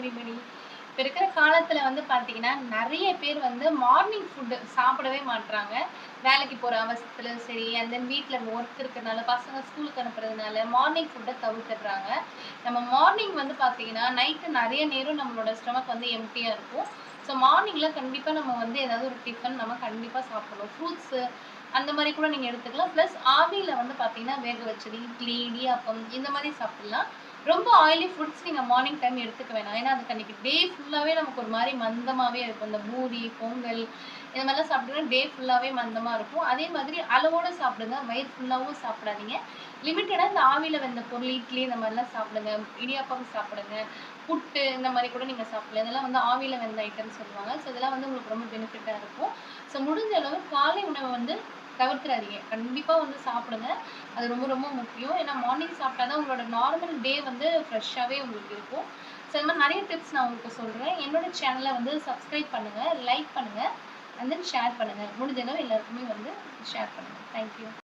Everybody. இப்ப இருக்கிற காலத்துல வந்து பார்த்தீங்கன்னா, நெறைய பேர் வந்து மார்னிங் ஃபுட் சாப்பிடவே மாட்றாங்க. வேலைக்கு போற அவசரத்துல சரி, அண்ட் தென் வீட்ல ஒர்க் இருக்கறனால, பசங்க ஸ்கூலுக்கு அனுப்புறதுனால மார்னிங் ஃபுட்ட தவிர்த்துடுறாங்க. நம்ம மார்னிங் வந்து பார்த்தீங்கன்னா, நைட்டு நெறைய நேரம் நம்மளோட ஸ்டொமக் வந்து எம்ப்டியா இருக்கும். ஸோ மார்னிங்ல கண்டிப்பா நம்ம வந்து ஏதாவது ஒரு டிஃபன் நம்ம கண்டிப்பா சாப்பிடணும். ஃப்ரூட்ஸு அந்த மாரி கூட நீங்க எடுத்துக்கலாம். பிளஸ் ஆவியில வந்து பார்த்தீங்கன்னா, வேக வச்சது இட்லி, இடியாப்பம் இந்த மாரி சாப்பிடலாம். ரொம்ப ஆயிலி ஃபுட்ஸ் நீங்க மார்னிங் டைம் எடுத்துக்க வேணாம். ஏன்னா, அதுக்கு அன்னைக்கு டே ஃபுல்லாவே நமக்கு ஒரு மாரி மந்தமாவே இருக்கும். இந்த பூரி, பொங்கல் இந்த மாரிலாம் சாப்பிட்டீங்கன்னா, டே ஃபுல்லாவே மந்தமா இருக்கும். அதே மாதிரி அளவோட சாப்பிடுங்க. வயிறு ஃபுல்லாவும் சாப்பிடாதீங்க. லிமிட்டடா இந்த ஆவியில வெந்த பொருள் இட்லி இந்த மாரிலாம் சாப்பிடுங்க. இடியாப்பம் சாப்பிடுங்க. புட்டு இந்த மாரி கூட நீங்க சாப்பிடலாம். இதெல்லாம் வந்து ஆவியில வெந்த ஐட்டம்னு சொல்லுவாங்க. ஸோ இதெல்லாம் வந்து உங்களுக்கு ரொம்ப பெனிஃபிட்டா இருக்கும். ஸோ முடிஞ்ச அளவு காலை உணவ வந்து தவிர்த்துறாதீங்க. கண்டிப்பா வந்து சாப்பிடுங்க. அது ரொம்ப ரொம்ப முக்கியம். ஏன்னா மார்னிங் சாப்பிட்டா தான் உங்களோட நார்மல் டே வந்து ஃப்ரெஷ்ஷாவே உங்களுக்கு இருக்கும். ஸோ இந்த மாரி நெறைய டிப்ஸ் நான் உங்களுக்கு சொல்றேன். என்னோட சேனல வந்து சப்ஸ்கிரைப் பண்ணுங்க, லைக் பண்ணுங்க, அண்ட் தென் ஷேர் பண்ணுங்க. முடிஞ்ச அளவு எல்லாருக்குமே வந்து ஷேர் பண்ணுங்க. Thank you.